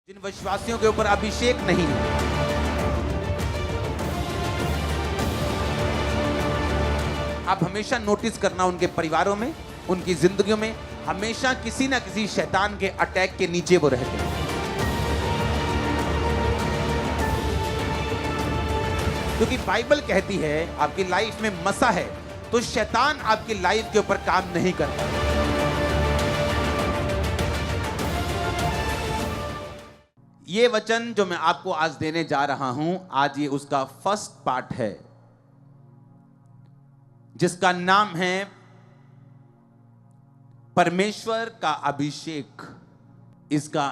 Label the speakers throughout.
Speaker 1: जिन विश्वासियों के ऊपर अभिषेक नहीं है, आप हमेशा नोटिस करना उनके परिवारों में, उनकी जिंदगियों में हमेशा किसी ना किसी शैतान के अटैक के नीचे वो रहते हैं। क्योंकि बाइबल कहती है आपकी लाइफ में मसा है तो शैतान आपकी लाइफ के ऊपर काम नहीं करता। ये वचन जो मैं आपको आज देने जा रहा हूं, आज ये उसका फर्स्ट पार्ट है जिसका नाम है परमेश्वर का अभिषेक। इसका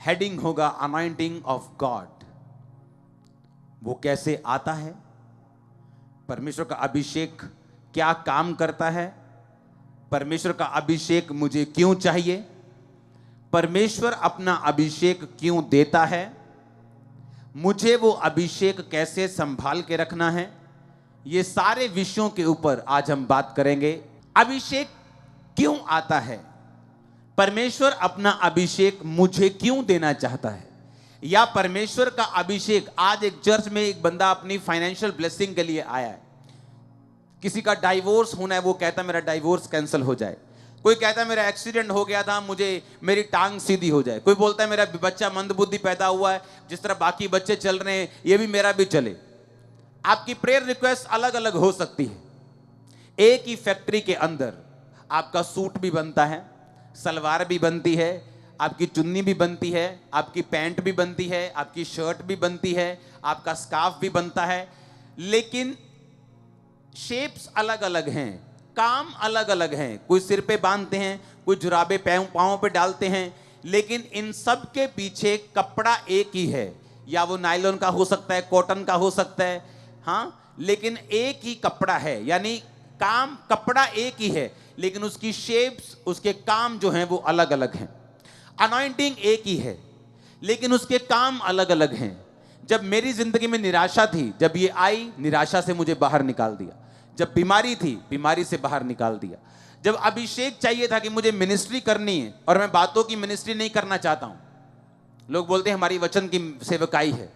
Speaker 1: हेडिंग होगा अनॉइंटिंग ऑफ गॉड। वो कैसे आता है, परमेश्वर का अभिषेक क्या काम करता है, परमेश्वर का अभिषेक मुझे क्यों चाहिए, परमेश्वर अपना अभिषेक क्यों देता है, मुझे वो अभिषेक कैसे संभाल के रखना है। ये सारे विषयों के ऊपर आज हम बात करेंगे। अभिषेक क्यों आता है, परमेश्वर अपना अभिषेक मुझे क्यों देना चाहता है, या परमेश्वर का अभिषेक। आज एक चर्च में एक बंदा अपनी फाइनेंशियल ब्लेसिंग के लिए आया है। किसी का डाइवोर्स होना है, वो कहता मेरा डाइवोर्स कैंसिल हो जाए। कोई कहता है मेरा एक्सीडेंट हो गया था, मुझे मेरी टांग सीधी हो जाए। कोई बोलता है मेरा बच्चा मंदबुद्धि पैदा हुआ है, जिस तरह बाकी बच्चे चल रहे हैं ये भी मेरा भी चले। आपकी प्रेयर रिक्वेस्ट अलग अलग हो सकती है। एक ही फैक्ट्री के अंदर आपका सूट भी बनता है, सलवार भी बनती है, आपकी चुन्नी भी बनती है, आपकी पैंट भी बनती है, आपकी शर्ट भी बनती है, आपका स्कार्फ भी बनता है, लेकिन शेप्स अलग अलग हैं, काम अलग अलग हैं। कोई सिर पे बांधते हैं, कोई जुराबे पाँव पे डालते हैं, लेकिन इन सब के पीछे कपड़ा एक ही है। या वो नायलॉन का हो सकता है, कॉटन का हो सकता है, हाँ, लेकिन एक ही कपड़ा है। यानी काम कपड़ा एक ही है, लेकिन उसकी शेप्स, उसके काम जो हैं वो अलग अलग हैं। अनॉइंटिंग एक ही है, लेकिन उसके काम अलग अलग हैं। जब मेरी जिंदगी में निराशा थी, जब ये आई, निराशा से मुझे बाहर निकाल दिया। जब बीमारी थी, बीमारी से बाहर निकाल दिया। जब अभिषेक चाहिए था कि मुझे मिनिस्ट्री करनी है, और मैं बातों की मिनिस्ट्री नहीं करना चाहता हूं। लोग बोलते हैं हमारी वचन की सेवकाई है,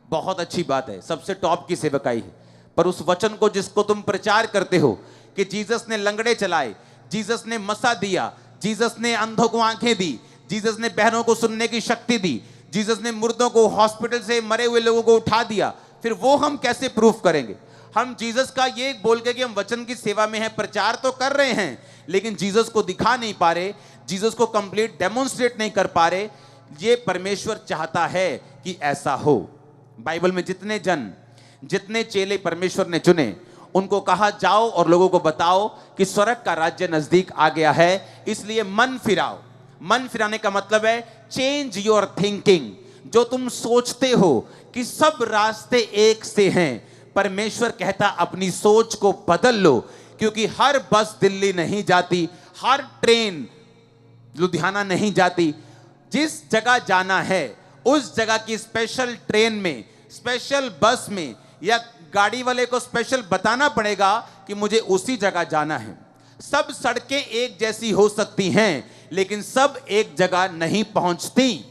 Speaker 1: बहुत अच्छी बात है, सबसे टॉप की सेवकाई है। पर उस वचन को जिसको तुम प्रचार करते हो कि जीसस ने लंगड़े चलाए, जीसस ने मसा दिया, जीसस ने अंधों को आंखें दी, जीसस ने बहनों को सुनने की शक्ति दी, जीसस ने मुर्दों को, हॉस्पिटल से मरे हुए लोगों को उठा दिया, फिर वो हम कैसे प्रूफ करेंगे? हम जीसस का ये बोल के कि हम वचन की सेवा में हैं, प्रचार तो कर रहे हैं, लेकिन जीसस को दिखा नहीं पा रहे, जीसस को कंप्लीट डेमोन्स्ट्रेट नहीं कर पा रहे। ये परमेश्वर चाहता है कि ऐसा हो। बाइबल में जितने चेले परमेश्वर ने चुने, उनको कहा जाओ और लोगों को बताओ कि स्वर्ग का राज्य नजदीक आ गया है, इसलिए मन फिराओ। मन फिराने का मतलब है चेंज योर थिंकिंग। जो तुम सोचते हो कि सब रास्ते एक से हैं, परमेश्वर कहता अपनी सोच को बदल लो। क्योंकि हर बस दिल्ली नहीं जाती, हर ट्रेन लुधियाना नहीं जाती। जिस जगह जाना है उस जगह की स्पेशल ट्रेन में, स्पेशल बस में, या गाड़ी वाले को स्पेशल बताना पड़ेगा कि मुझे उसी जगह जाना है। सब सड़कें एक जैसी हो सकती हैं, लेकिन सब एक जगह नहीं पहुंचती।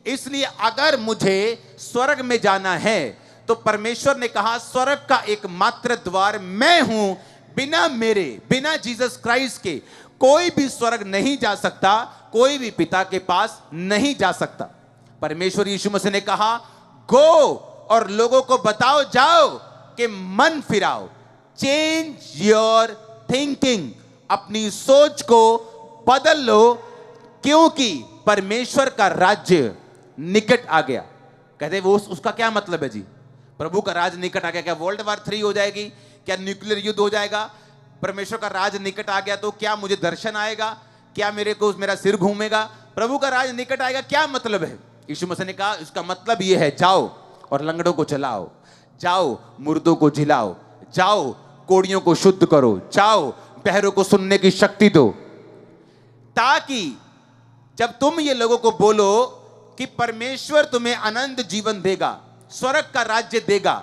Speaker 1: इसलिए अगर मुझे स्वर्ग में जाना है तो परमेश्वर ने कहा स्वर्ग का एकमात्र द्वार मैं हूं। बिना मेरे, बिना जीसस क्राइस्ट के कोई भी स्वर्ग नहीं जा सकता, कोई भी पिता के पास नहीं जा सकता। परमेश्वर यीशु मसीह ने कहा गो और लोगों को बताओ, जाओ कि मन फिराओ, चेंज योर थिंकिंग, अपनी सोच को बदल लो, क्योंकि परमेश्वर का राज्य निकट आ गया। कहते वो उसका क्या मतलब है जी? प्रभु का राज निकट आ गया, क्या वर्ल्ड वॉर 3 हो जाएगी? क्या न्यूक्लियर युद्ध हो जाएगा? परमेश्वर का राज निकट आ गया तो क्या मुझे दर्शन आएगा? क्या मेरा सिर घूमेगा? प्रभु का राज निकट आएगा, क्या मतलब है? यीशु मसीह ने कहा इसका मतलब यह है, जाओ और लंगड़ों को चलाओ, जाओ मुर्दों को झिलाओ, जाओ कोड़ियों को शुद्ध करो, जाओ बहरों को सुनने की शक्ति दो। ताकि जब तुम ये लोगों को बोलो कि परमेश्वर तुम्हें अनंत जीवन देगा, स्वर्ग का राज्य देगा,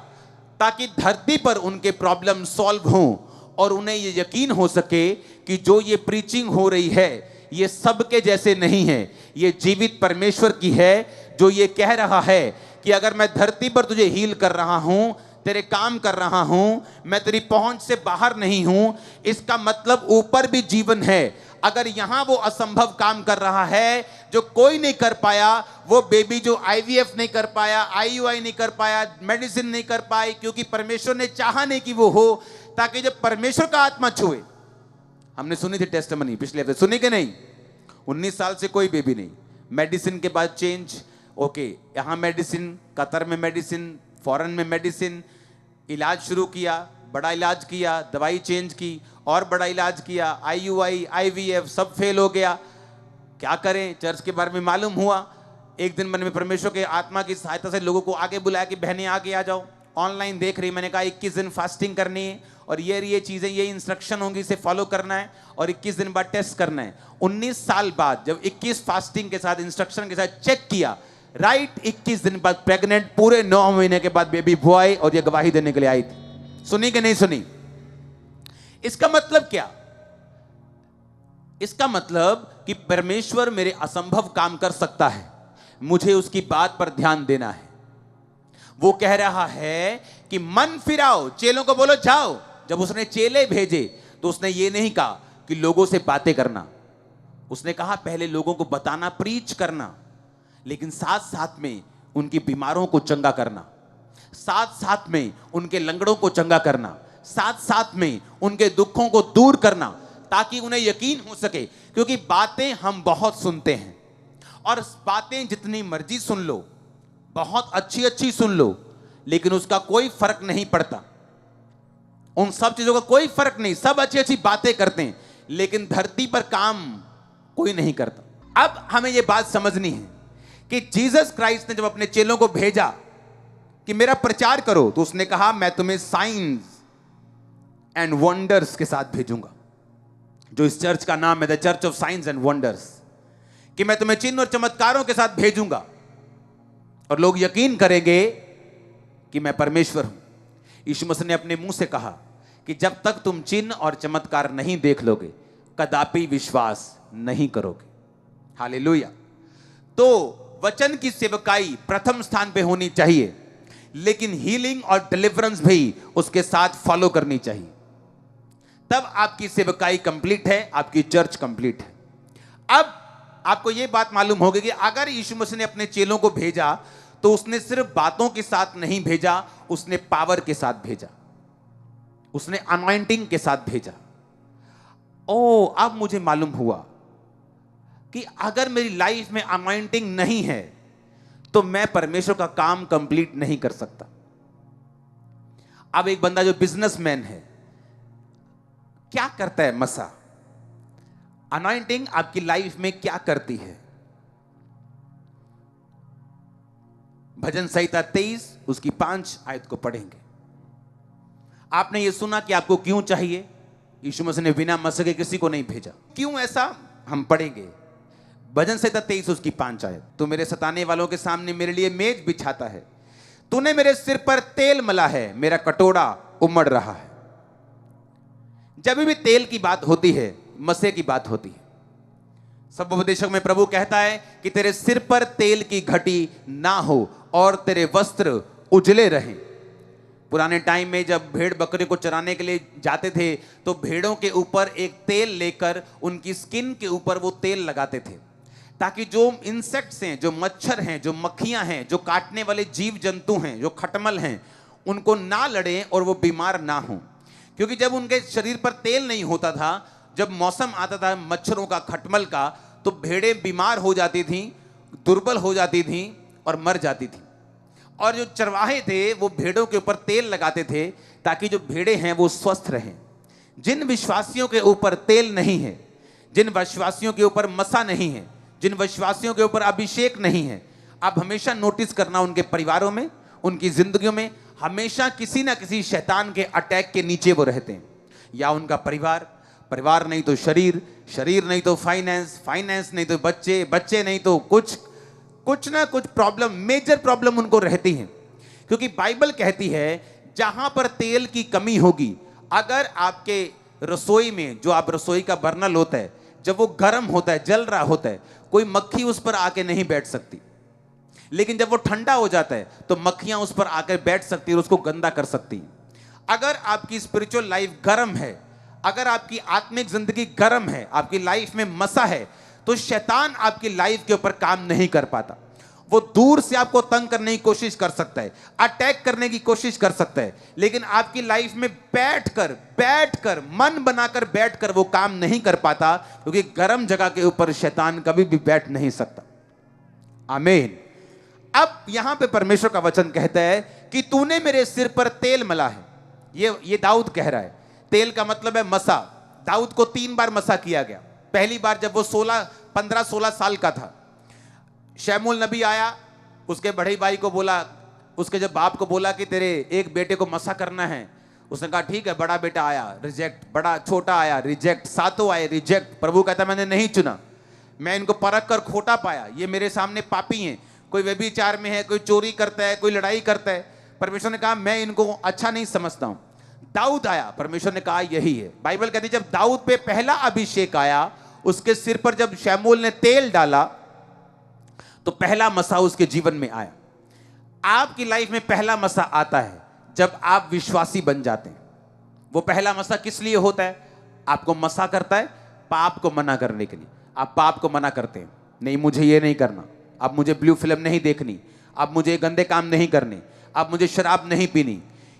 Speaker 1: ताकि धरती पर उनके प्रॉब्लम सॉल्व हों और उन्हें ये यकीन हो सके कि जो ये प्रीचिंग हो रही है, ये सबके जैसे नहीं है, ये जीवित परमेश्वर की है, जो ये कह रहा है कि अगर मैं धरती पर तुझे हील कर रहा हूं, तेरे काम कर रहा हूं, मैं तेरी पहुंच से बाहर नहीं हूं, इसका मतलब ऊपर भी जीवन है। अगर यहां वो असंभव काम कर रहा है जो कोई नहीं कर पाया, वो बेबी जो आईवीएफ नहीं कर पाया, आईयूआई नहीं कर पाया, मेडिसिन नहीं कर पाई, क्योंकि परमेश्वर ने चाहा नहीं कि वो हो, ताकि जब परमेश्वर का आत्मा छुए। हमने सुनी थी टेस्टिमनी पिछले हफ्ते, सुनी कि नहीं? 19 साल से कोई बेबी नहीं, मेडिसिन के बाद चेंज, ओके, यहां मेडिसिन, कतर में मेडिसिन, फॉरेन में मेडिसिन, इलाज शुरू किया, बड़ा इलाज किया, दवाई चेंज की और बड़ा इलाज किया, आईयूआई, आईवीएफ सब फेल हो गया। क्या करें? चर्च के बारे में मालूम हुआ। एक दिन मन में परमेश्वर के आत्मा की सहायता से लोगों को आगे बुलाया कि बहनें आगे आ जाओ। ऑनलाइन देख रही, मैंने कहा 21 दिन फास्टिंग करनी है और ये चीजें, ये इंस्ट्रक्शन होंगी, इसे फॉलो करना है और 21 दिन बाद टेस्ट करना है। 19 साल बाद जब 21 फास्टिंग के साथ, इंस्ट्रक्शन के साथ चेक किया, राइट 21 दिन बाद प्रेग्नेंट, पूरे 9 महीने के बाद बेबी बॉय, और ये गवाही देने के लिए आई थी। सुनी कि नहीं सुनी? इसका मतलब क्या? इसका मतलब कि परमेश्वर मेरे असंभव काम कर सकता है, मुझे उसकी बात पर ध्यान देना है। वो कह रहा है कि मन फिराओ, चेलों को बोलो जाओ। जब उसने चेले भेजे तो उसने ये नहीं कहा कि लोगों से बातें करना, उसने कहा पहले लोगों को बताना, प्रीच करना, लेकिन साथ साथ में उनकी बीमारों को चंगा करना, साथ साथ में उनके लंगड़ों को चंगा करना, साथ साथ में उनके दुखों को दूर करना, ताकि उन्हें यकीन हो सके। क्योंकि बातें हम बहुत सुनते हैं, और बातें जितनी मर्जी सुन लो, बहुत अच्छी अच्छी सुन लो, लेकिन उसका कोई फर्क नहीं पड़ता। उन सब चीजों का कोई फर्क नहीं, सब अच्छी अच्छी बातें करते हैं, लेकिन धरती पर काम कोई नहीं करता। अब हमें यह बात समझनी है कि जीसस क्राइस्ट ने जब अपने चेलों को भेजा कि मेरा प्रचार करो, तो उसने कहा मैं तुम्हें साइंस एंड वंडर्स के साथ भेजूंगा, जो इस चर्च का नाम है the church of science and wonders, कि मैं तुम्हें चिन्ह और चमत्कारों के साथ भेजूंगा और लोग यकीन करेंगे कि मैं परमेश्वर हूं। यीशु मसीह ने अपने मुंह से कहा कि जब तक तुम चिन्ह और चमत्कार नहीं देख लोगे, कदापि विश्वास नहीं करोगे। हालेलुया। तो वचन की सेवकाई प्रथम स्थान पे होनी चाहिए, लेकिन हीलिंग और डिलीवरेंस भी उसके साथ फॉलो करनी चाहिए। तब आपकी सेवकाई कंप्लीट है, आपकी चर्च कंप्लीट है। अब आपको यह बात मालूम होगी कि अगर यीशु मसीह ने अपने चेलों को भेजा, तो उसने सिर्फ बातों के साथ नहीं भेजा, उसने पावर के साथ भेजा, उसने अनॉइंटिंग के साथ भेजा। ओ, अब मुझे मालूम हुआ कि अगर मेरी लाइफ में अनॉइंटिंग नहीं है, तो मैं परमेश्वर का काम कंप्लीट नहीं कर सकता। अब एक बंदा जो बिजनेसमैन है, क्या करता है? मसा अनॉइंटिंग आपकी लाइफ में क्या करती है? भजन संहिता 23 उसकी 5 आयत को पढ़ेंगे। आपने ये सुना कि आपको क्यों चाहिए? यीशु मसीह ने बिना मसा के किसी को नहीं भेजा। क्यों ऐसा? हम पढ़ेंगे। भजन संहिता 23 उसकी 5 आयत। तू मेरे सताने वालों के सामने मेरे लिए मेज बिछाता है, तूने मेरे सिर पर तेल मला है, मेरा कटोरा उमड़ रहा है। जब भी तेल की बात होती है, मसे की बात होती है। सब उपदेशक में प्रभु कहता है कि तेरे सिर पर तेल की घटी ना हो और तेरे वस्त्र उजले रहें। पुराने टाइम में जब भेड़ बकरे को चराने के लिए जाते थे, तो भेड़ों के ऊपर एक तेल लेकर उनकी स्किन के ऊपर वो तेल लगाते थे, ताकि जो इंसेक्ट्स हैं, जो मच्छर हैं, जो मक्खियां हैं, जो काटने वाले जीव जंतु हैं, जो खटमल हैं, उनको ना लड़ें और वो बीमार ना हों। क्योंकि जब उनके शरीर पर तेल नहीं होता था, जब मौसम आता था मच्छरों का, खटमल का, तो भेड़ें बीमार हो जाती थीं, दुर्बल हो जाती थीं और मर जाती थीं। और जो चरवाहे थे वो भेड़ों के ऊपर तेल लगाते थे, ताकि जो भेड़ें हैं वो स्वस्थ रहें। जिन विश्वासियों के ऊपर तेल नहीं है, जिन विश्वासियों के ऊपर मसा नहीं है, जिन विश्वासियों के ऊपर अभिषेक नहीं है, आप हमेशा नोटिस करना उनके परिवारों में, उनकी जिंदगियों में हमेशा किसी ना किसी शैतान के अटैक के नीचे वो रहते हैं। या उनका परिवार, परिवार नहीं तो शरीर, शरीर नहीं तो फाइनेंस, फाइनेंस नहीं तो बच्चे, बच्चे नहीं तो कुछ ना कुछ प्रॉब्लम, मेजर प्रॉब्लम उनको रहती है। क्योंकि बाइबल कहती है जहां पर तेल की कमी होगी, अगर आपके रसोई में, जो आप रसोई का बर्नल होता है, जब वो गर्म होता है, जल रहा होता है, कोई मक्खी उस पर आके नहीं बैठ सकती। लेकिन जब वो ठंडा हो जाता है तो मक्खियां उस पर आकर बैठ सकती है और उसको गंदा कर सकती हैं। अगर आपकी स्पिरिचुअल लाइफ गर्म है, अगर आपकी आत्मिक जिंदगी गर्म है, आपकी लाइफ में मसा है, तो शैतान आपकी लाइफ के ऊपर काम नहीं कर पाता। वो दूर से आपको तंग करने की कोशिश कर सकता है, अटैक करने की कोशिश कर सकता है, लेकिन आपकी लाइफ में बैठकर मन बनाकर बैठकर वो काम नहीं कर पाता, क्योंकि गर्म जगह के ऊपर शैतान कभी भी बैठ नहीं सकता। आमीन। अब यहां पे परमेश्वर का वचन कहता है कि तूने मेरे सिर पर तेल मला है। ये दाऊद कह रहा है। तेल का मतलब है मसा। दाऊद को 3 बार मसा किया गया। पहली बार जब वो 15-16 साल का था, शमूएल नबी आया, उसके बड़े भाई को बोला, उसके जब बाप को बोला कि तेरे एक बेटे को मसा करना है, उसने कहा ठीक है। बड़ा बेटा आया, रिजेक्ट। बड़ा छोटा आया, रिजेक्ट। सातों आए, रिजेक्ट। प्रभु कहता मैंने नहीं चुना, मैं इनको परख कर खोटा पाया, ये मेरे सामने पापी हैं, कोई व्यभिचार में है, कोई चोरी करता है, कोई लड़ाई करता है। परमेश्वर ने कहा मैं इनको अच्छा नहीं समझता हूं। दाऊद आया, परमेश्वर ने कहा यही है। बाइबल कहती है जब दाऊद पे पहला अभिषेक आया, उसके सिर पर जब शमूएल ने तेल डाला तो पहला मसा उसके जीवन में आया। आपकी लाइफ में पहला मसा आता है जब आप विश्वासी बन जाते हैं। वो पहला मसा किस लिए होता है? आपको मसा करता है पाप को मना करने के लिए। आप पाप को मना करते हैं, नहीं मुझे ये नहीं करना, अब मुझे ब्लू फिल्म नहीं देखनी, अब मुझे गंदे काम नहीं करने, अब मुझे शराब नहीं पीनी।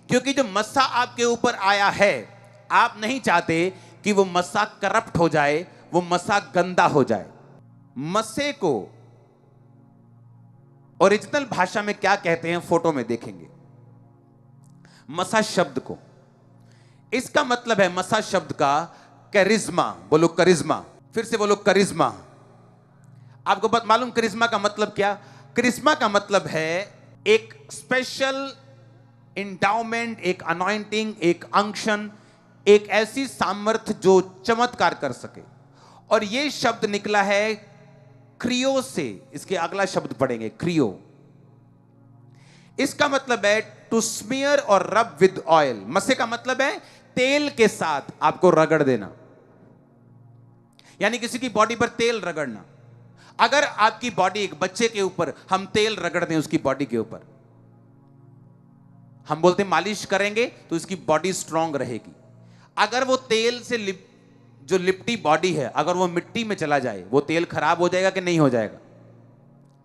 Speaker 1: क्योंकि जो मस्सा आपके ऊपर आया है, आप नहीं चाहते कि वो मस्सा करप्ट हो जाए, वो मस्सा गंदा हो जाए। मस्से को ओरिजिनल भाषा में क्या कहते हैं, फोटो में देखेंगे। मसा शब्द को, इसका मतलब है मसा शब्द का करिश्मा। बोलो करिश्मा, फिर से बोलो करिश्मा। आपको मालूम करिश्मा का मतलब क्या? करिश्मा का मतलब है एक स्पेशल इंडाउमेंट, एक अनॉइंटिंग, एक अंक्शन, एक ऐसी सामर्थ्य जो चमत्कार कर सके। और यह शब्द निकला है क्रियो से। इसके अगला शब्द पढ़ेंगे, क्रियो। इसका मतलब है टू स्मीयर और रब विद ऑयल। मसे का मतलब है तेल के साथ आपको रगड़ देना, यानी किसी की बॉडी पर तेल रगड़ना। अगर आपकी बॉडी, एक बच्चे के ऊपर हम तेल रगड़ दें, उसकी बॉडी के ऊपर, हम बोलते हैं मालिश करेंगे तो इसकी बॉडी स्ट्रांग रहेगी। अगर वो तेल से जो लिपटी बॉडी है, अगर वो मिट्टी में चला जाए, वो तेल खराब हो जाएगा कि नहीं हो जाएगा?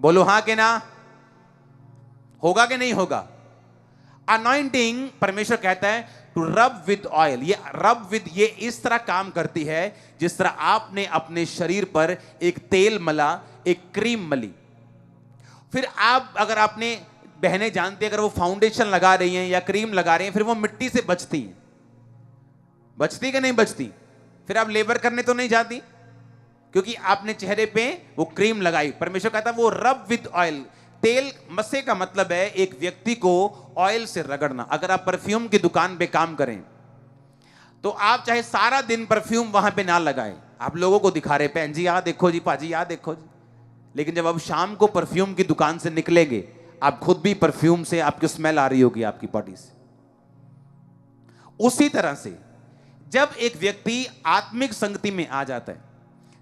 Speaker 1: बोलो हां कि ना, होगा कि नहीं होगा? अनॉइंटिंग, परमेश्वर कहता है टू रब विद ऑयल। ये रब विद, ये इस तरह काम करती है जिस तरह आपने अपने शरीर पर एक तेल मला, एक क्रीम मली। फिर आप, अगर आपने, बहनें जानती हैं, अगर वो फाउंडेशन लगा रही हैं या क्रीम लगा रही हैं, फिर वो मिट्टी से बचती हैं। बचती कि नहीं बचती? फिर आप लेबर करने तो नहीं जाती, क्योंकि आपने चेहरे पे वो क्रीम लगाई। परमेश्वर कहता है वो रब विद ऑयल। तेल, मसे का मतलब है एक व्यक्ति को ऑयल से रगड़ना। अगर आप परफ्यूम की दुकान पे काम करें तो आप चाहे सारा दिन परफ्यूम वहां पे ना लगाएं, आप लोगों को दिखा रहे, बहन जी यहां देखो जी, पाजी यहां देखो जी, लेकिन जब आप शाम को परफ्यूम की दुकान से निकलेंगे, आप खुद भी परफ्यूम से आपकी स्मेल आ रही होगी आपकी बॉडी से। उसी तरह से जब एक व्यक्ति आत्मिक संगति में आ जाता है,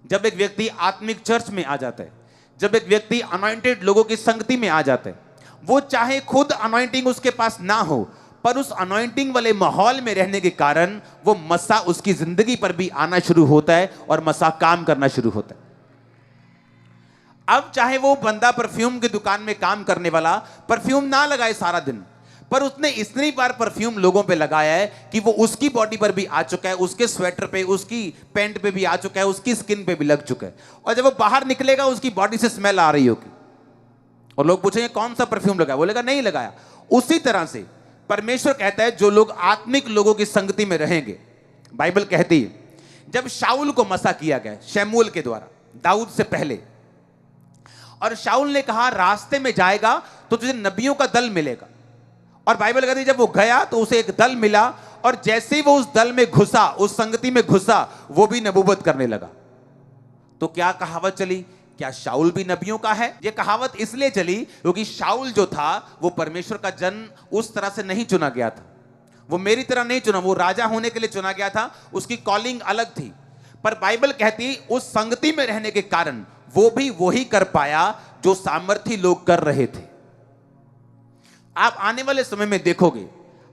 Speaker 1: जब एक व्यक्ति आत्मिक चर्च में आ जाता है, जब एक व्यक्ति अनॉइंटेड लोगों की संगति में आ जाता है, वो चाहे खुद अनॉइंटिंग उसके पास ना हो, पर उस अनॉइंटिंग वाले माहौल में रहने के कारण वो मसा उसकी जिंदगी पर भी आना शुरू होता है और मसा काम करना शुरू होता है। अब चाहे वो बंदा परफ्यूम की दुकान में काम करने वाला परफ्यूम ना लगाए सारा दिन, पर उसने इतनी बार परफ्यूम लोगों पे लगाया है कि वो उसकी बॉडी पर भी आ चुका है, उसके स्वेटर पे, उसकी पैंट पे भी आ चुका है, उसकी स्किन पे भी लग चुका है। और जब वो बाहर निकलेगा उसकी बॉडी से स्मेल आ रही होगी और लोग पूछेंगे कौन सा परफ्यूम लगाया, बोलेगा नहीं लगाया। उसी तरह से परमेश्वर कहता है जो लोग आत्मिक लोगों की संगति में रहेंगे, बाइबल कहती है जब शाऊल को मसा किया गया शमूएल के द्वारा, दाऊद से पहले, और शाऊल ने कहा रास्ते में जाएगा तो तुझे नबियों का दल मिलेगा। और बाइबल कहती है जब वो गया तो उसे एक दल मिला, और जैसे ही वो उस दल में घुसा, उस संगति में घुसा, वो भी नबूवत करने लगा। तो क्या कहावत चली, क्या शाऊल भी नबियों का है? ये कहावत इसलिए चली क्योंकि शाऊल जो था वो परमेश्वर का जन उस तरह से नहीं चुना गया था, वो मेरी तरह नहीं चुना, वो राजा होने के लिए चुना गया था, उसकी कॉलिंग अलग थी। पर बाइबल कहती है उस संगति में रहने के कारण वो भी वही कर पाया जो सामर्थी लोग कर रहे थे। आप आने वाले समय में देखोगे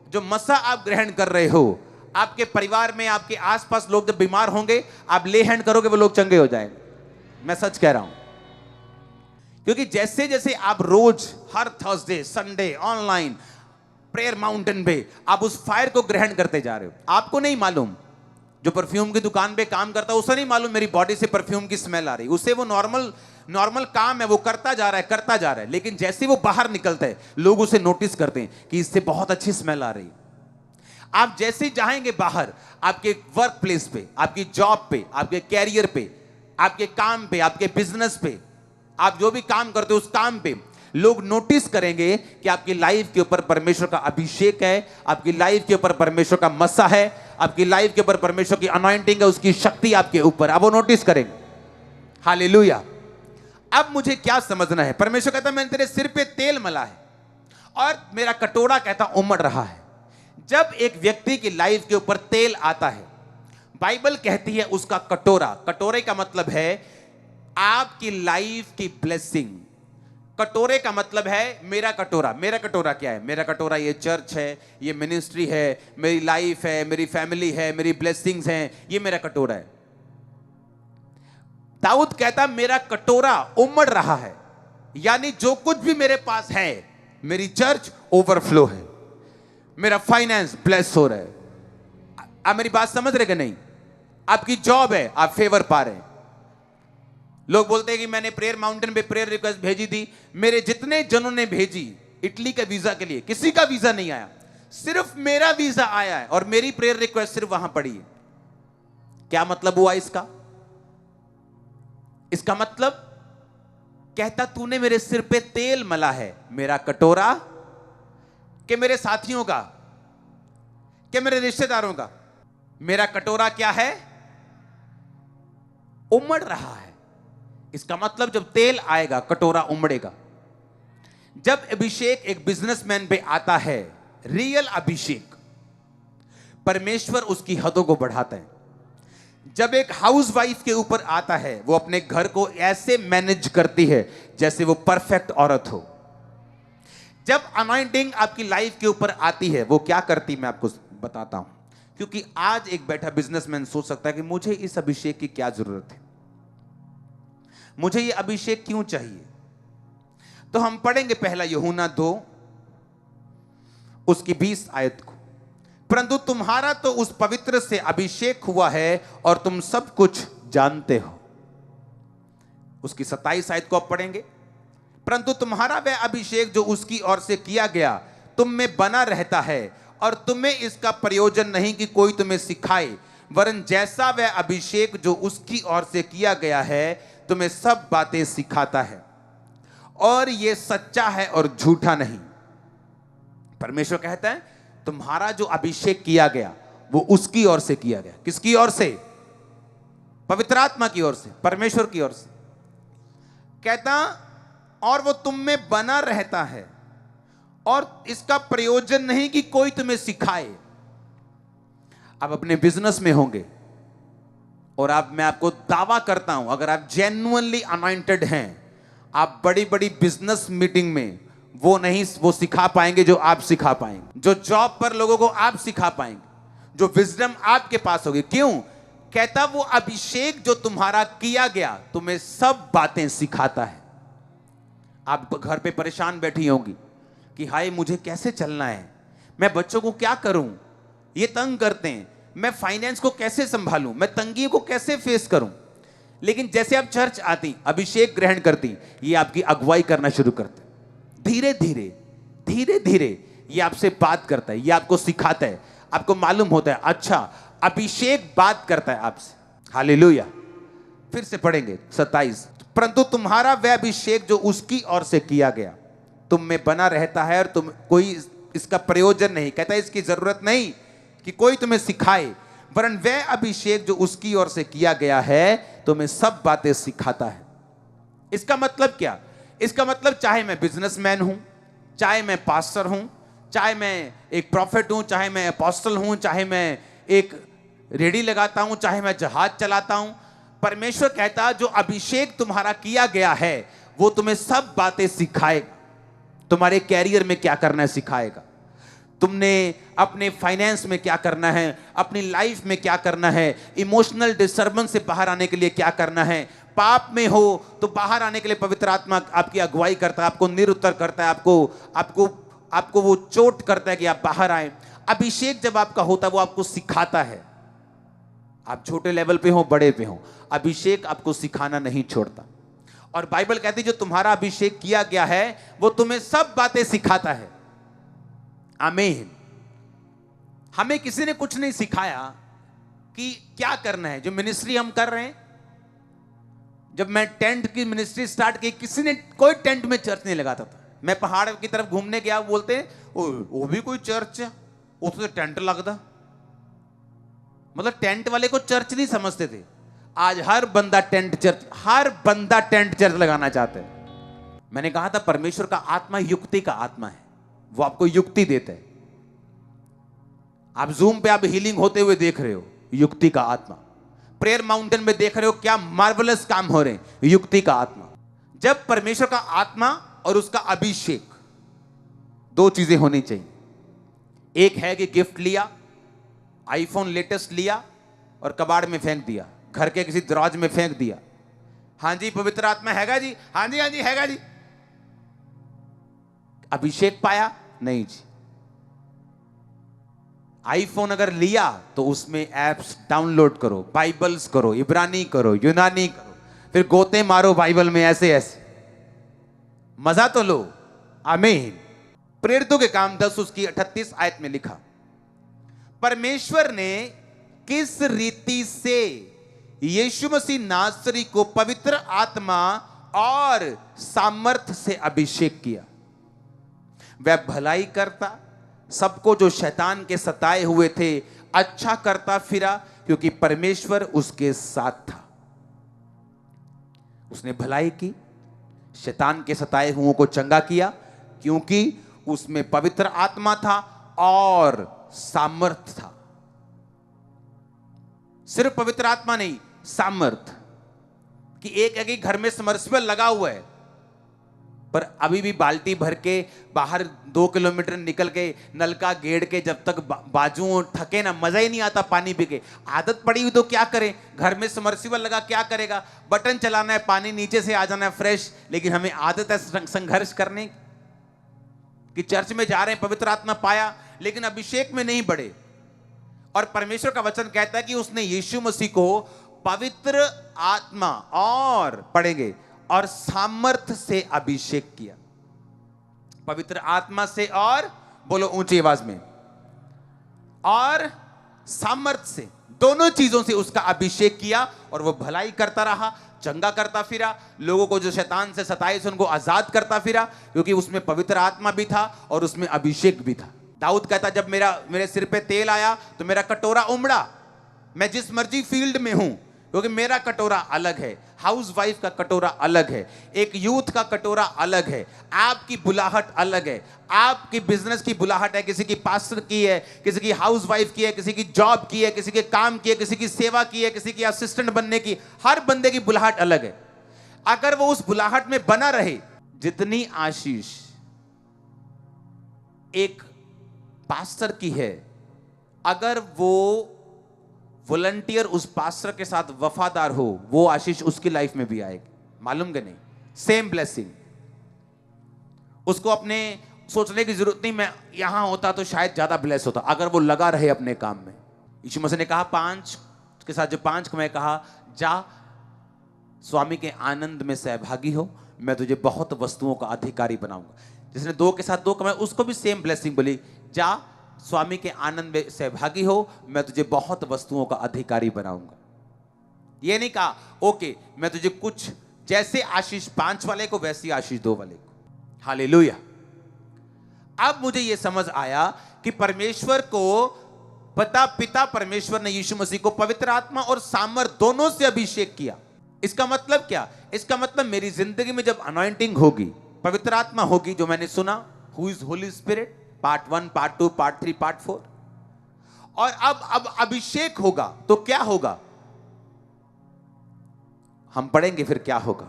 Speaker 1: जो मसा आप ग्रहण कर रहे हो, आपके परिवार में आपके आसपास लोग जब बीमार होंगे, आप ले हैंड करोगे वो लोग चंगे हो जाएंगे। मैं सच कह रहा हूं, क्योंकि जैसे जैसे आप रोज हर Thursday Sunday online prayer mountain पे आप उस फायर को ग्रहण करते जा रहे हो। आपको नहीं मालूम, जो परफ्यूम की दुकान पे काम करता है उसे नहीं मालूम मेरी बॉडी से परफ्यूम की स्मेल आ रही, उसे वो नॉर्मल काम है, वो करता जा रहा है, लेकिन जैसे वो बाहर निकलता है लोग उसे नोटिस करते हैं कि इससे बहुत अच्छी स्मेल आ रही है। आप जैसे ही जाएंगे बाहर, आपके वर्क प्लेस पे, आपकी जॉब पे, आपके कैरियर पे, आपके काम पे, आपके बिजनेस पे, आप जो भी काम करते हो उस काम पे लोग नोटिस करेंगे कि आपकी लाइफ के ऊपर परमेश्वर का अभिषेक है, आपकी लाइफ के ऊपर परमेश्वर का मसा है, आपकी लाइफ के ऊपर परमेश्वर की अनॉइंटिंग है, उसकी शक्ति आपके ऊपर, अब वो नोटिस करेंगे। हालेलुया। अब मुझे क्या समझना है, परमेश्वर कहता मैंने तेरे सिर पे तेल मला है और मेरा कटोरा कहता उमड़ रहा है। जब एक व्यक्ति की लाइफ के ऊपर तेल आता है, बाइबल कहती है उसका कटोरा, कटोरे का मतलब है आपकी लाइफ की ब्लेसिंग। कटोरे का मतलब है मेरा कटोरा। मेरा कटोरा क्या है? मेरा कटोरा ये चर्च है, ये मिनिस्ट्री है, मेरी लाइफ है, मेरी फैमिली है, मेरी ब्लेसिंग्स हैं, ये मेरा कटोरा है। दाऊद कहता मेरा कटोरा उमड़ रहा है, यानी जो कुछ भी मेरे पास है, मेरी चर्च ओवरफ्लो है, मेरा फाइनेंस ब्लेस हो रहा है। आप मेरी बात समझ रहे कि नहीं? आपकी जॉब है, आप फेवर पा रहे हैं। लोग बोलते हैं कि मैंने प्रेयर माउंटेन पे प्रेयर रिक्वेस्ट भेजी थी, मेरे जितने जनों ने भेजी इटली के वीजा के लिए, किसी का वीजा नहीं आया, सिर्फ मेरा वीजा आया है और मेरी प्रेयर रिक्वेस्ट सिर्फ वहां पड़ी है। क्या मतलब हुआ इसका? इसका मतलब कहता तूने मेरे सिर पे तेल मला है, मेरा कटोरा कि मेरे साथियों का, कि मेरे रिश्तेदारों का, मेरा कटोरा क्या है? उमड़ रहा है। इसका मतलब जब तेल आएगा कटोरा उमड़ेगा। जब अभिषेक एक बिजनेसमैन पे आता है, रियल अभिषेक, परमेश्वर उसकी हदों को बढ़ाता है। जब एक हाउसवाइफ के ऊपर आता है, वो अपने घर को ऐसे मैनेज करती है जैसे वो परफेक्ट औरत हो। जब अनॉइंटिंग आपकी लाइफ के ऊपर आती है, वो क्या करती मैं आपको बताता हूं, क्योंकि आज एक बैठा बिजनेसमैन सोच सकता है कि मुझे इस अभिषेक की क्या जरूरत है, मुझे ये अभिषेक क्यों चाहिए। तो हम पढ़ेंगे पहला यूहन्ना 2 उसकी 20 आयत को। परंतु तुम्हारा तो उस पवित्र से अभिषेक हुआ है और तुम सब कुछ जानते हो। उसकी 27 आयत को आप पढ़ेंगे। परंतु तुम्हारा वह अभिषेक जो उसकी ओर से किया गया तुम में बना रहता है और तुम्हें इसका प्रयोजन नहीं कि कोई तुम्हें सिखाए, वरन जैसा वह अभिषेक जो उसकी ओर से किया गया है तुम्हें सब बातें सिखाता है, और यह सच्चा है और झूठा नहीं। परमेश्वर कहता है तुम्हारा जो अभिषेक किया गया वो उसकी ओर से किया गया। किसकी ओर से? पवित्र आत्मा की ओर से, परमेश्वर की ओर से। कहता और वो तुम में बना रहता है और इसका प्रयोजन नहीं कि कोई तुम्हें सिखाए। आप अपने बिजनेस में होंगे और मैं आपको दावा करता हूं, अगर आप जेन्युइनली अनॉइंटेड हैं, आप बड़ी बड़ी बिजनेस मीटिंग में वो सिखा पाएंगे जो आप सिखा पाएंगे, जो जॉब पर लोगों को आप सिखा पाएंगे, जो विजडम आपके पास होगी। क्यों? कहता वो अभिषेक जो तुम्हारा किया गया तुम्हें सब बातें सिखाता है। आप घर पे परेशान बैठी होंगी कि हाय मुझे कैसे चलना है, मैं बच्चों को क्या करूं, ये तंग करते हैं, मैं फाइनेंस को कैसे संभालूं, मैं तंगी को कैसे फेस करूं। लेकिन जैसे आप चर्च आती, अभिषेक ग्रहण करती, ये आपकी अगुवाई करना शुरू करते। धीरे धीरे धीरे धीरे ये आपसे बात करता है, ये आपको सिखाता है, आपको मालूम होता है अच्छा अभिषेक बात करता है आपसे। हालेलुया। फिर से पढ़ेंगे 27। परंतु तुम्हारा वह अभिषेक जो उसकी ओर से किया गया तुम में बना रहता है और तुम कोई इसका प्रयोजन नहीं, कहता है इसकी जरूरत नहीं कि कोई तुम्हें सिखाए, वरन वह अभिषेक जो उसकी ओर से किया गया है तुम्हें सब बातें सिखाता है। इसका मतलब क्या? इसका मतलब चाहे मैं बिजनेसमैन हूं, चाहे मैं पास्टर हूं, चाहे मैं एक प्रॉफिट हूं, चाहे मैं अपोस्टल हूं, चाहे मैं एक रेडी लगाता हूं, चाहे मैं जहाज चलाता हूं, परमेश्वर कहता जो अभिषेक तुम्हारा किया गया है वो तुम्हें सब बातें सिखाएगा। तुम्हारे कैरियर में क्या करना है सिखाएगा, तुमने अपने फाइनेंस में क्या करना है, अपनी लाइफ में क्या करना है, इमोशनल डिस्टर्बेंस से बाहर आने के लिए क्या करना है, पाप में हो तो बाहर आने के लिए पवित्र आत्मा आपकी अगुवाई करता है, आपको निरुत्तर करता है, आपको वो चोट करता है कि आप बाहर आए। अभिषेक जब आपका होता है वो आपको सिखाता है। आप छोटे लेवल पे हो बड़े पे हो, अभिषेक आपको सिखाना नहीं छोड़ता। और बाइबल कहती है जो तुम्हारा अभिषेक किया गया है वो तुम्हें सब बातें सिखाता है। आमीन। हमें किसी ने कुछ नहीं सिखाया कि क्या करना है। जो मिनिस्ट्री हम कर रहे हैं, जब मैं टेंट की मिनिस्ट्री स्टार्ट की, किसी ने कोई टेंट में चर्च नहीं लगाता था। मैं पहाड़ की तरफ घूमने गया, बोलते हैं वो भी कोई चर्च है, उससे टेंट लगता। मतलब टेंट वाले को चर्च नहीं समझते थे। आज हर बंदा टेंट चर्च लगाना चाहता है। मैंने कहा था परमेश्वर का आत्मा युक्ति का आत्मा है, वो आपको युक्ति देता है। आप जूम पे आप हीलिंग होते हुए देख रहे हो, युक्ति का आत्मा। प्रेयर माउंटेन में देख रहे हो क्या मार्वलस काम हो रहे हैं, युक्ति का आत्मा। जब परमेश्वर का आत्मा और उसका अभिषेक, दो चीजें होनी चाहिए। एक है कि गिफ्ट लिया, आईफोन लेटेस्ट लिया और कबाड़ में फेंक दिया, घर के किसी दराज में फेंक दिया। हाँ जी पवित्र आत्मा हैगा जी, हाँ जी हैगा जी। अभिषेक पाया नहीं जी। आईफोन अगर लिया तो उसमें एप्स डाउनलोड करो, बाइबल्स करो, इब्रानी करो, यूनानी करो, फिर गोते मारो बाइबल में ऐसे ऐसे, मजा तो लो। आमीन। प्रेरितों के काम 10 उसकी 38 आयत में लिखा, परमेश्वर ने किस रीति से यीशु मसीह नासरी को पवित्र आत्मा और सामर्थ से अभिषेक किया। वह भलाई करता, सबको जो शैतान के सताए हुए थे अच्छा करता फिरा, क्योंकि परमेश्वर उसके साथ था। उसने भलाई की, शैतान के सताए हुओं को चंगा किया, क्योंकि उसमें पवित्र आत्मा था और सामर्थ था। सिर्फ पवित्र आत्मा नहीं, सामर्थ। कि एक है कि घर में समर्सिबल लगा हुआ है, पर अभी भी बाल्टी भर के बाहर 2 किलोमीटर निकल के नलका गेड़ के जब तक बाजू थके ना, मजा ही नहीं आता पानी पी के। आदत पड़ी हुई तो क्या करें, घर में समर्सिबल लगा क्या करेगा, बटन चलाना है, पानी नीचे से आ जाना है फ्रेश। लेकिन हमें आदत है संघर्ष करने कि चर्च में जा रहे हैं, पवित्र आत्मा पाया लेकिन अभिषेक में नहीं बढ़े। और परमेश्वर का वचन कहता है कि उसने यीशु मसीह को पवित्र आत्मा और पढ़ेंगे और सामर्थ से अभिषेक किया। पवित्र आत्मा से, और बोलो ऊंची आवाज में, और सामर्थ से, दोनों चीजों से उसका अभिषेक किया। और वो भलाई करता रहा, चंगा करता फिरा, लोगों को जो शैतान से सताए से उनको आजाद करता फिरा, क्योंकि उसमें पवित्र आत्मा भी था और उसमें अभिषेक भी था। दाऊद कहता जब मेरे सिर पे तेल आया तो मेरा कटोरा उमड़ा। मैं जिस मर्जी फील्ड में हूं, क्योंकि मेरा कटोरा अलग है, हाउस वाइफ का कटोरा अलग है, एक यूथ का कटोरा अलग है, आपकी बुलाहट अलग है, आपकी बिजनेस की बुलाहट है, किसी की पास्टर की है, किसी की हाउस वाइफ की है, किसी की जॉब की है, किसी के काम की है, किसी की सेवा की है, किसी की असिस्टेंट बनने की। हर बंदे की बुलाहट अलग है। अगर वो उस बुलाहट में बना रहे, जितनी आशीष एक पास्टर की है, अगर वो वॉलंटियर उस पास्टर के साथ वफादार हो, वो आशीष उसकी लाइफ में भी आएगी। मालूम कि नहीं? Same blessing. उसको अपने सोचने की जरूरत नहीं, मैं यहां होता तो शायद ज्यादा ब्लेस होता, अगर वो लगा रहे अपने काम में। यीशु मसीह ने कहा 5 के साथ जो 5 को मैं कहा, जा स्वामी के आनंद में सहभागी हो, मैं तुझे बहुत वस्तुओं का अधिकारी बनाऊंगा। जिसने 2 के साथ 2 कमाए, उसको भी सेम ब्लेसिंग बोली, जा स्वामी के आनंद में सहभागी हो, मैं तुझे बहुत वस्तुओं का अधिकारी बनाऊंगा। ये नहीं कहा ओके मैं तुझे कुछ, जैसे आशीष 5 वाले को वैसी आशीष 2 वाले को। हालेलुया। अब मुझे यह समझ आया कि परमेश्वर को पिता परमेश्वर ने यीशु मसीह को पवित्र आत्मा और सामर्थ दोनों से अभिषेक किया। इसका मतलब क्या? इसका मतलब मेरी जिंदगी में जब अनॉइंटिंग होगी, पवित्र आत्मा होगी, जो मैंने सुना, who is Holi spirit, part 1, part 2, part 3, part 4, और अब अभिषेक होगा तो क्या होगा, हम पढ़ेंगे फिर क्या होगा।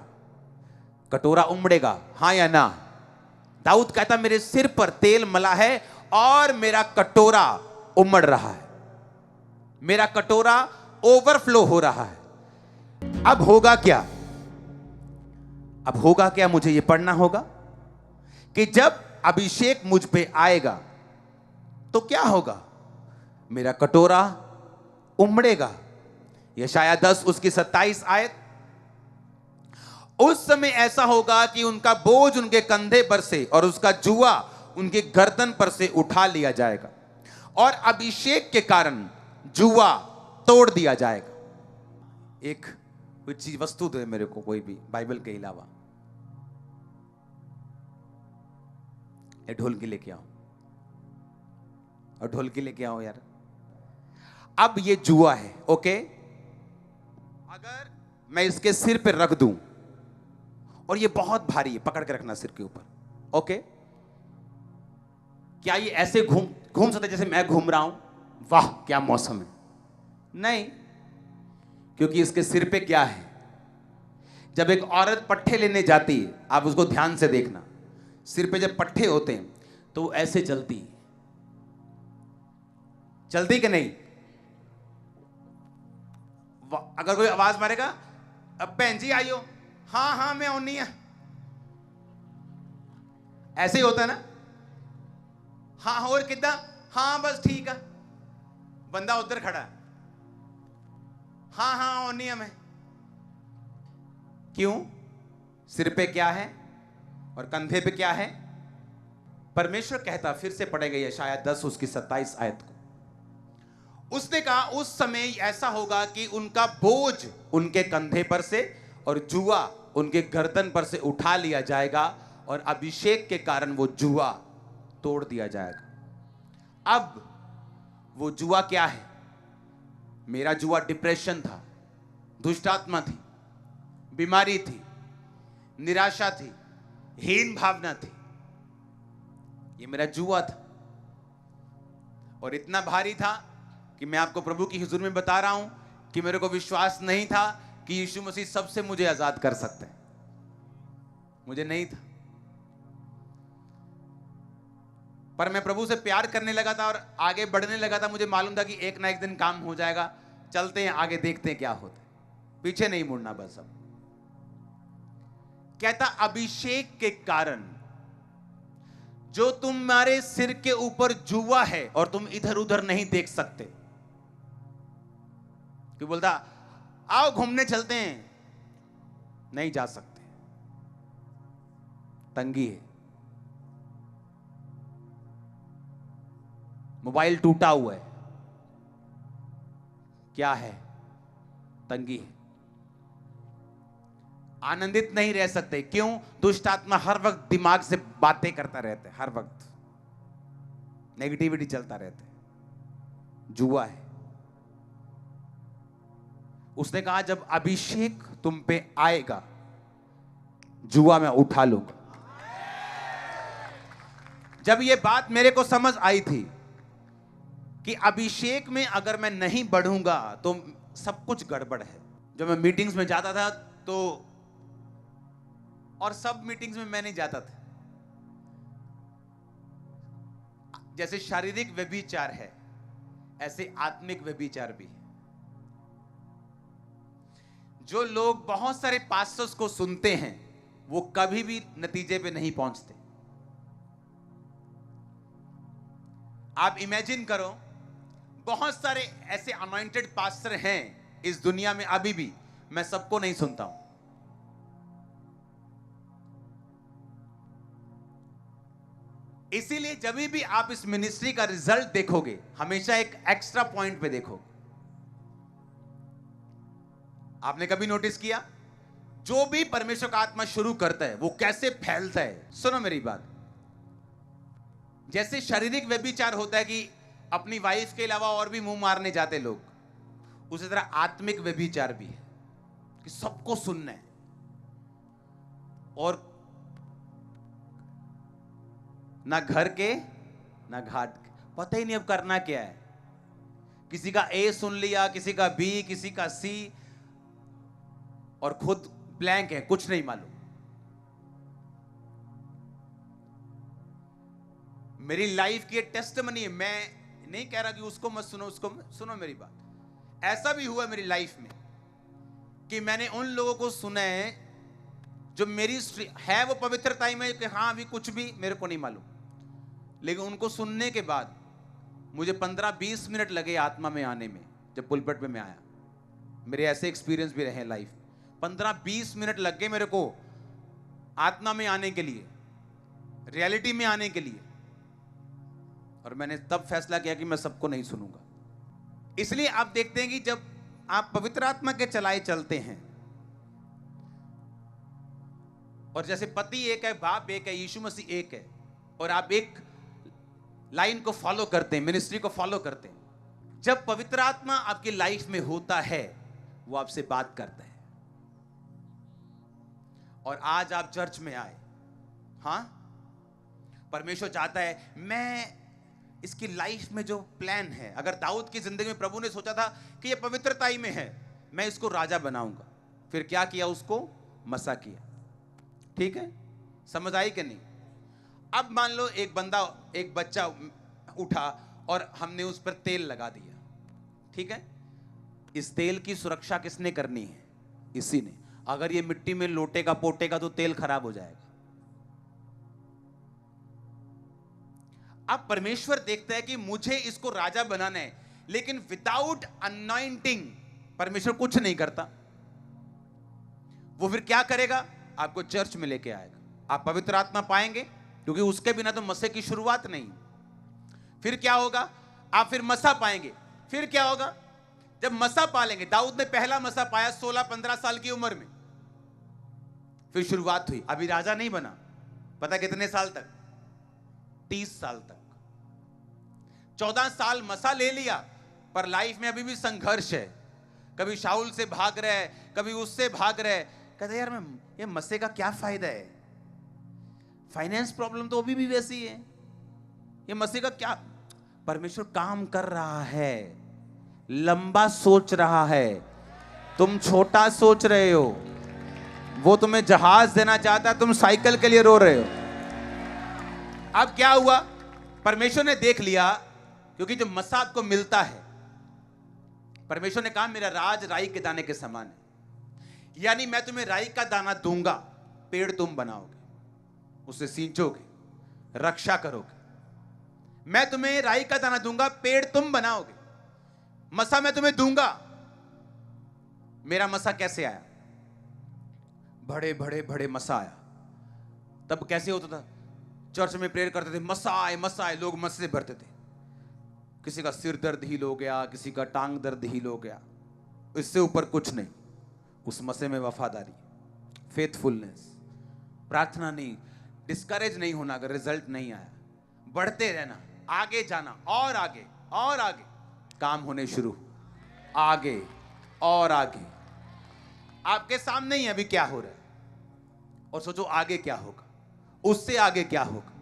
Speaker 1: कटोरा उमड़ेगा, हां या ना। दाऊद कहता मेरे सिर पर तेल मला है और मेरा कटोरा उमड़ रहा है, मेरा कटोरा ओवरफ्लो हो रहा है। अब होगा क्या, अब होगा क्या, मुझे यह पढ़ना होगा कि जब अभिषेक मुझ पे आएगा तो क्या होगा, मेरा कटोरा उमड़ेगा। यशाया 10 उसकी 27 आयत। उस समय ऐसा होगा कि उनका बोझ उनके कंधे पर से और उसका जुआ उनके गर्दन पर से उठा लिया जाएगा और अभिषेक के कारण जुआ तोड़ दिया जाएगा। एक कोई चीज वस्तु दे मेरे को, कोई भी बाइबल के अलावा। ढोलकी लेके आओ, और ढोलकी लेके आओ यार। अब ये जुआ है, ओके। अगर मैं इसके सिर पे रख दूं, और ये बहुत भारी है, पकड़ के रखना सिर के ऊपर, ओके। क्या ये ऐसे घूम सकता है जैसे मैं घूम रहा हूं? वाह क्या मौसम है। नहीं, क्योंकि इसके सिर पे क्या है। जब एक औरत पट्ठे लेने जाती है, आप उसको ध्यान से देखना, सिर पे जब पट्ठे होते हैं तो वो ऐसे चलती कि नहीं। अगर कोई आवाज मारेगा, अब भैन जी आइयो, हाँ हाँ मैं आनी है, ऐसे ही होता है ना। हाँ और किदा, हाँ बस ठीक है, बंदा उधर खड़ा है, हाँ हाँ आनी है मैं। क्यों? सिर पे क्या है और कंधे पे क्या है? परमेश्वर कहता, फिर से पढ़ेगा यशाया 10 उसकी 27 आयत को। उसने कहा उस समय ऐसा होगा कि उनका बोझ उनके कंधे पर से और जुआ उनके गर्दन पर से उठा लिया जाएगा और अभिषेक के कारण वो जुआ तोड़ दिया जाएगा। अब वो जुआ क्या है? मेरा जुआ डिप्रेशन था, दुष्टात्मा थी, बीमारी थी, निराशा थी, हीन भावना थी। ये मेरा जुआ था और इतना भारी था कि मैं आपको प्रभु की हुजूर में बता रहा हूं कि मेरे को विश्वास नहीं था कि यीशु मसीह सबसे मुझे आजाद कर सकते हैं। मुझे नहीं था, पर मैं प्रभु से प्यार करने लगा था और आगे बढ़ने लगा था। मुझे मालूम था कि एक ना एक दिन काम हो जाएगा, चलते हैं आगे, देखते हैं क्या होता है, पीछे नहीं मुड़ना बस। अब कहता अभिषेक के कारण जो तुम्हारे सिर के ऊपर जुआ है और तुम इधर उधर नहीं देख सकते, कि बोलता आओ घूमने चलते हैं, नहीं जा सकते, तंगी है, मोबाइल टूटा हुआ है, क्या है, तंगी है, आनंदित नहीं रह सकते। क्यों? दुष्ट आत्मा हर वक्त दिमाग से बातें करता रहता है, हर वक्त नेगेटिविटी चलता रहता है, जुआ है। उसने कहा जब अभिषेक तुम पे आएगा, जुआ मैं उठा लूंगा। जब ये बात मेरे को समझ आई थी कि अभिषेक में अगर मैं नहीं बढ़ूंगा तो सब कुछ गड़बड़ है। जब मैं मीटिंग्स में जाता था तो, और सब मीटिंग्स में मैं नहीं जाता था, जैसे शारीरिक व्यभिचार है ऐसे आत्मिक व्यभिचार भी है। जो लोग बहुत सारे पास्टर्स को सुनते हैं वो कभी भी नतीजे पे नहीं पहुंचते। आप इमेजिन करो, बहुत सारे ऐसे अनॉइंटेड पास्टर हैं इस दुनिया में अभी भी, मैं सबको नहीं सुनता हूं। इसीलिए जब भी आप इस मिनिस्ट्री का रिजल्ट देखोगे, हमेशा एक एक्स्ट्रा पॉइंट पे देखोगे। आपने कभी नोटिस किया, जो भी परमेश्वर का आत्मा शुरू करता है वो कैसे फैलता है? सुनो मेरी बात। जैसे शारीरिक व्यभिचार होता है कि अपनी वाइफ के अलावा और भी मुंह मारने जाते लोग, उसी तरह आत्मिक व्यभिचार भी है कि सबको सुनना है और ना घर के ना घाट के, पता ही नहीं अब करना क्या है। किसी का ए सुन लिया, किसी का बी, किसी का सी, और खुद ब्लैंक है, कुछ नहीं मालूम। मेरी लाइफ की टेस्टमनी है। मैं नहीं कह रहा कि उसको मत सुनो, उसको सुनो मेरी बात। ऐसा भी हुआ मेरी लाइफ में कि मैंने उन लोगों को सुना है जो मेरी है वो पवित्रता में कि हाँ अभी कुछ भी मेरे को नहीं मालूम, लेकिन उनको सुनने के बाद मुझे 15-20 मिनट लगे आत्मा में आने में। जब पुलपट में मैं आया, मेरे ऐसे एक्सपीरियंस भी रहे लाइफ। 15-20 मिनट लग गए मेरे को आत्मा में आने के लिए, रियलिटी में आने के लिए, और मैंने तब फैसला किया कि मैं सबको नहीं सुनूंगा। इसलिए आप देखते हैं कि जब आप पवित्र आत्मा के चलाए चलते हैं, और जैसे पति एक है, बाप एक है, यीशु मसीह एक है, और आप एक लाइन को फॉलो करते हैं, मिनिस्ट्री को फॉलो करते हैं, जब पवित्र आत्मा आपकी लाइफ में होता है वो आपसे बात करता है। और आज आप चर्च में आए, हां, परमेश्वर चाहता है मैं इसकी लाइफ में जो प्लान है, अगर दाऊद की जिंदगी में प्रभु ने सोचा था कि ये पवित्रता ही में है, मैं इसको राजा बनाऊंगा, फिर क्या किया, उसको मसा किया। ठीक है, समझ आई कि नहीं? अब मान लो एक बच्चा उठा और हमने उस पर तेल लगा दिया, ठीक है, इस तेल की सुरक्षा किसने करनी है? इसी ने। अगर ये मिट्टी में लोटेगा पोटेगा तो तेल खराब हो जाएगा। अब परमेश्वर देखता है कि मुझे इसको राजा बनाना है, लेकिन विदाउट अनॉइंटिंग परमेश्वर कुछ नहीं करता। वो फिर क्या करेगा? आपको चर्च में लेके आएगा, आप पवित्र आत्मा पाएंगे, क्योंकि उसके बिना तो मसे की शुरुआत नहीं। फिर क्या होगा? आप फिर मसा पाएंगे। फिर क्या होगा? जब मसा पालेंगे, दाऊद ने पहला मसा पाया 16-15 साल की उम्र में, फिर शुरुआत हुई। अभी राजा नहीं बना, पता कितने साल तक? 30 साल तक। 14 साल मसा ले लिया, पर लाइफ में अभी भी संघर्ष है। कभी शाऊल से भाग रहे, कभी उससे भाग रहे। कहते यार मैं ये मसे का क्या फायदा है, फाइनेंस प्रॉब्लम तो अभी भी वैसी है, ये मसे का क्या? परमेश्वर काम कर रहा है, लंबा सोच रहा है, तुम छोटा सोच रहे हो। वो तुम्हें जहाज देना चाहता है, तुम साइकिल के लिए रो रहे हो। अब क्या हुआ? परमेश्वर ने देख लिया, क्योंकि जब मसा आपको मिलता है, परमेश्वर ने कहा मेरा राज राई के दाने के समान है, यानी मैं तुम्हें राई का दाना दूंगा, पेड़ तुम बनाओगे, उसे सींचोगे, रक्षा करोगे। मैं तुम्हें राई का दाना दूंगा, पेड़ तुम बनाओगे। मसा मैं तुम्हें दूंगा। मेरा मसा कैसे आया? बड़े बड़े बड़े मसा आया। तब कैसे होता था? चर्च में प्रेयर करते थे, मसा आए मसा आए, लोग मसे भरते थे। किसी का सिर दर्द हील हो गया, किसी का टांग दर्द हील हो गया। इससे ऊपर कुछ नहीं। उस मसे में वफादारी, फेथफुलनेस, प्रार्थना नहीं, डिस्करेज नहीं होना अगर रिजल्ट नहीं आया, बढ़ते रहना, आगे जाना, और आगे और आगे, काम होने शुरू, आगे और आगे। आपके सामने ही अभी क्या हो रहा है, और सोचो आगे क्या होगा, उससे आगे क्या होगा।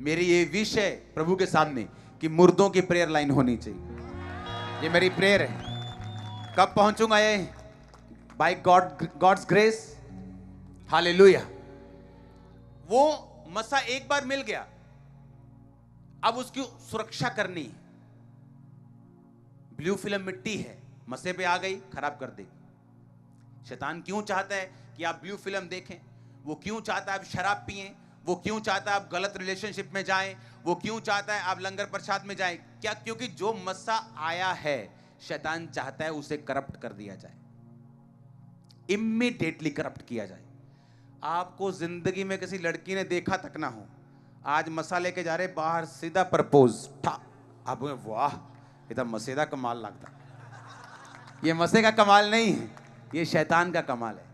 Speaker 1: मेरी ये विश है प्रभु के सामने कि मुर्दों की प्रेयर लाइन होनी चाहिए। ये मेरी प्रेयर है। कब पहुंचूंगा ये? By God's grace, hallelujah. वो मसा एक बार मिल गया, अब उसकी सुरक्षा करनी है। ब्लू फिल्म मिट्टी है, मसे पे आ गई, खराब कर देगी। शैतान क्यों चाहता है कि आप ब्लू फिल्म देखें? वो क्यों चाहता है आप शराब पिएं? वो क्यों चाहता है आप गलत रिलेशनशिप में जाएं? वो क्यों चाहता है आप लंगर प्रसाद में जाएं? क्या? क्योंकि जो मसा आया है, शैतान चाहता है उसे करप्ट कर दिया जाए, इमीडिएटली करप्ट किया जाए। आपको जिंदगी में किसी लड़की ने देखा तक ना हो, आज मसा लेके जा रहे बाहर, सीधा प्रपोज, आप वाह ये तो मसेदा कमाल लगता। ये मसे का कमाल नहीं है, ये शैतान का कमाल है।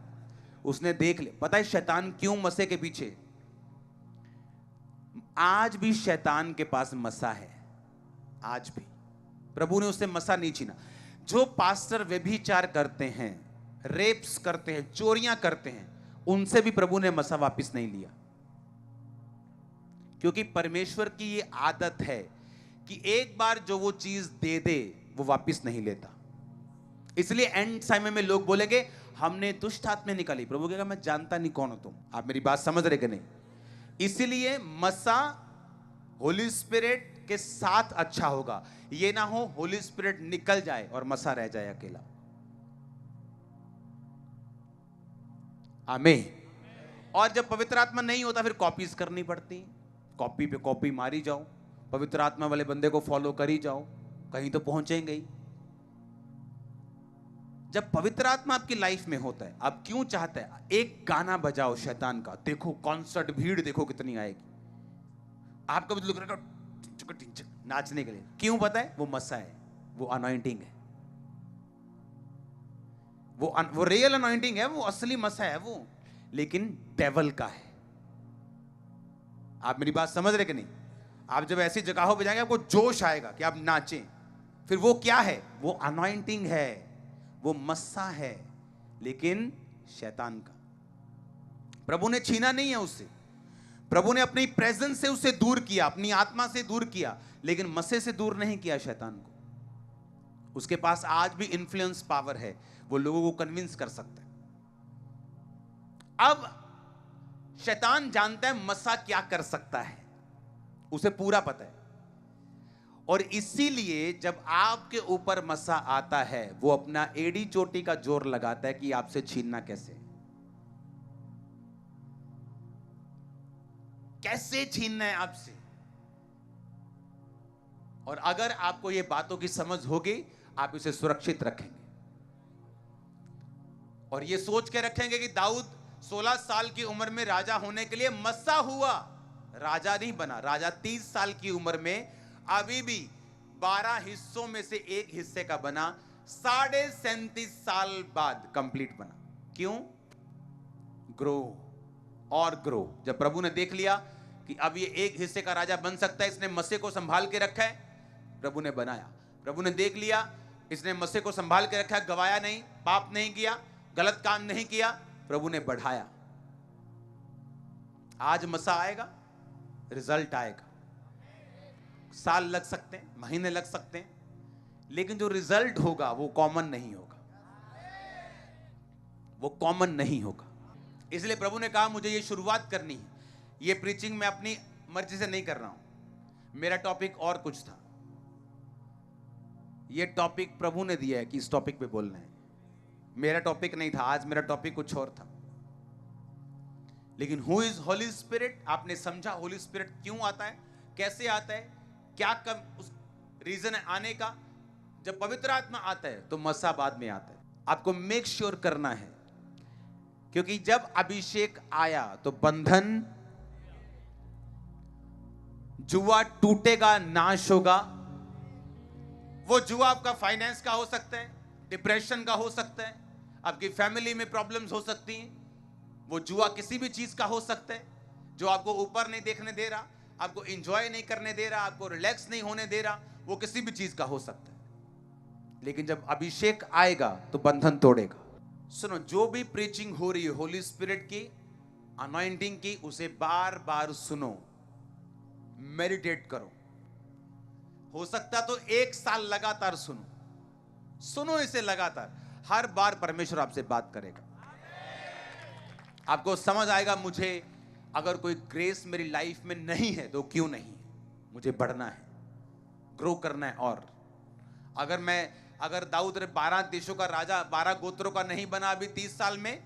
Speaker 1: उसने देख लिया। पता है शैतान क्यों मसे के पीछे? आज भी शैतान के पास मसा है, आज भी। प्रभु ने उससे मसा नहीं छीना। जो पास्टर व्यभिचार करते हैं, रेप्स करते हैं, चोरियां करते हैं, उनसे भी प्रभु ने मसा वापस नहीं लिया। क्योंकि परमेश्वर की ये आदत है कि एक बार जो वो चीज दे दे, वो वापस नहीं लेता। इसलिए एंड समय में लोग बोलेंगे हमने दुष्ट आत्मा निकाली, प्रभु कहेगा मैं जानता नहीं कौन हो तुम। आप मेरी बात समझ रहे कि नहीं? इसीलिए मसा होली स्पिरिट के साथ अच्छा होगा, ये ना हो होली स्पिरिट निकल जाए और मसा रह जाए अकेला। आमीन। और जब पवित्र आत्मा नहीं होता फिर कॉपीज करनी पड़ती, कॉपी पे कॉपी मारी जाओ, पवित्र आत्मा वाले बंदे को फॉलो करी जाओ, कहीं तो पहुंचेंगे ही। जब पवित्र आत्मा आपकी लाइफ में होता है, आप क्यों चाहते हैं एक गाना बजाओ शैतान का, देखो कॉन्सर्ट, भीड़ देखो कितनी आएगी, आपका भी लग नाचने के लिए। क्यों पता है? वो मसा है, वो अनॉइंटिंग है, वो रियल अनॉइंटिंग है, वो असली मसा है वो, लेकिन डेवल का है। आप मेरी बात समझ रहे कि नहीं? आप जब ऐसी जगहों पे जाएंगे आपको जोश आएगा कि आप नाचें, फिर वो क्या है? वो अनॉइंटिंग है, वो मस्सा है, लेकिन शैतान का। प्रभु ने छीना नहीं है उससे, प्रभु ने अपनी प्रेजेंस से उसे दूर किया, अपनी आत्मा से दूर किया, लेकिन मस्से से दूर नहीं किया शैतान को। उसके पास आज भी इन्फ्लुएंस पावर है, वो लोगों को कन्विंस कर सकता है। अब शैतान जानता है मस्सा क्या कर सकता है, उसे पूरा पता है, और इसीलिए जब आपके ऊपर मस्सा आता है वो अपना एड़ी चोटी का जोर लगाता है कि आपसे छीनना कैसे छीनना है आपसे। और अगर आपको ये बातों की समझ होगी, आप इसे सुरक्षित रखेंगे और ये सोच के रखेंगे कि दाऊद 16 साल की उम्र में राजा होने के लिए मस्सा हुआ, राजा नहीं बना। राजा 30 साल की उम्र में अभी भी 12 हिस्सों में से एक हिस्से का बना, 37.5 साल बाद कंप्लीट बना। क्यों? ग्रो और ग्रो। जब प्रभु ने देख लिया कि अब ये एक हिस्से का राजा बन सकता है, इसने मस्से को संभाल के रखा है, प्रभु ने बनाया। प्रभु ने देख लिया इसने मस्से को संभाल के रखा है, गवाया नहीं, पाप नहीं किया, गलत काम नहीं किया, प्रभु ने बढ़ाया। आज मस्सा आएगा, रिजल्ट आएगा। साल लग सकते हैं, महीने लग सकते हैं, लेकिन जो रिजल्ट होगा वो कॉमन नहीं होगा, वो कॉमन नहीं होगा। इसलिए प्रभु ने कहा मुझे ये शुरुआत करनी है, ये प्रीचिंग मैं अपनी मर्जी से नहीं कर रहा हूं, मेरा टॉपिक और कुछ था। ये टॉपिक प्रभु ने दिया है कि इस टॉपिक पे बोलना है, मेरा टॉपिक नहीं था। आज मेरा टॉपिक कुछ और था, लेकिन हु इज होली स्पिरिट आपने समझा। होली स्पिरिट क्यों आता है, कैसे आता है, क्या कब उस रीजन है आने का। जब पवित्र आत्मा आता है तो मस्सा बाद में आता है। आपको मेक श्योर करना है, क्योंकि जब अभिषेक आया तो बंधन, जुआ टूटेगा, नाश होगा। वो जुआ आपका फाइनेंस का हो सकता है, डिप्रेशन का हो सकता है, आपकी फैमिली में प्रॉब्लम्स हो सकती हैं। वो जुआ किसी भी चीज का हो सकता है जो आपको ऊपर नहीं देखने दे रहा, आपको एंजॉय नहीं करने दे रहा, आपको रिलैक्स नहीं होने दे रहा, वो किसी भी चीज का हो सकता है। लेकिन जब अभिषेक आएगा तो बंधन तोड़ेगा। सुनो, जो भी प्रीचिंग हो रही है होली स्पिरिट की, अनॉइंटिंग की, उसे बार बार सुनो, मेडिटेट करो। हो सकता तो 1 साल लगातार सुनो इसे लगातार। हर बार परमेश्वर आपसे बात करेगा, आपको समझ आएगा मुझे अगर कोई ग्रेस मेरी लाइफ में नहीं है तो क्यों नहीं है, मुझे बढ़ना है, ग्रो करना है। और अगर दाऊद 12 देशों का राजा, 12 गोत्रों का नहीं बना अभी 30 साल में,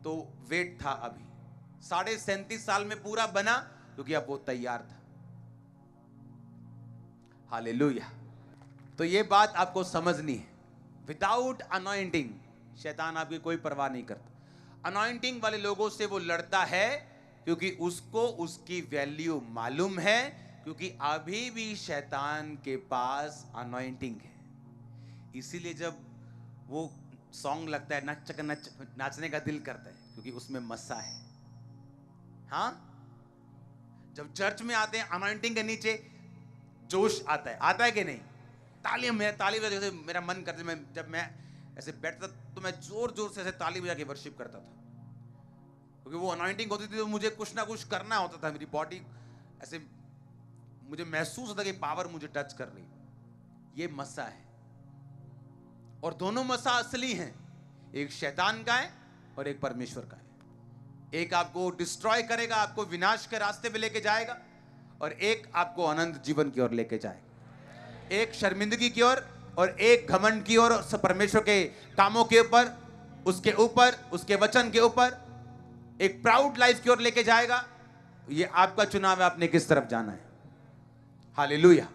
Speaker 1: तो वेट था अभी 37.5 साल में पूरा बना, क्योंकि अब वो तैयार था। हालेलुया। तो ये बात आपको समझनी है। विदाउट अनॉइंटिंग शैतान आपकी कोई परवाह नहीं करता। अनॉइंटिंग वाले लोगों से वो लड़ता है क्योंकि उसको उसकी वैल्यू मालूम है, क्योंकि अभी भी शैतान के पास अनॉइंटिंग है। इसीलिए जब वो सॉन्ग लगता है नाचने का दिल करता है, क्योंकि उसमें मस्सा है। हाँ, जब चर्च में आते हैं अनॉइंटिंग के नीचे जोश आता है कि नहीं? ताली जैसे मेरा मन करता है, जब मैं ऐसे बैठता तो मैं जोर जोर से ऐसे ताली बजा के वर्शिप करता था, क्योंकि वो अनॉइंटिंग होती थी तो मुझे कुछ ना कुछ करना होता था। मेरी बॉडी ऐसे, मुझे महसूस होता कि पावर मुझे टच कर रही। ये मस्सा है। और दोनों मसा असली हैं, एक शैतान का है और एक परमेश्वर का है। एक आपको डिस्ट्रॉय करेगा, आपको विनाश के रास्ते पे लेके जाएगा, और एक आपको अनंत जीवन की ओर लेके जाएगा। एक शर्मिंदगी की ओर और एक घमंड की ओर, परमेश्वर के कामों के ऊपर, उसके वचन के ऊपर, एक प्राउड लाइफ की ओर लेके जाएगा। ये आपका चुनाव है, आपने किस तरफ जाना है। हालेलुया।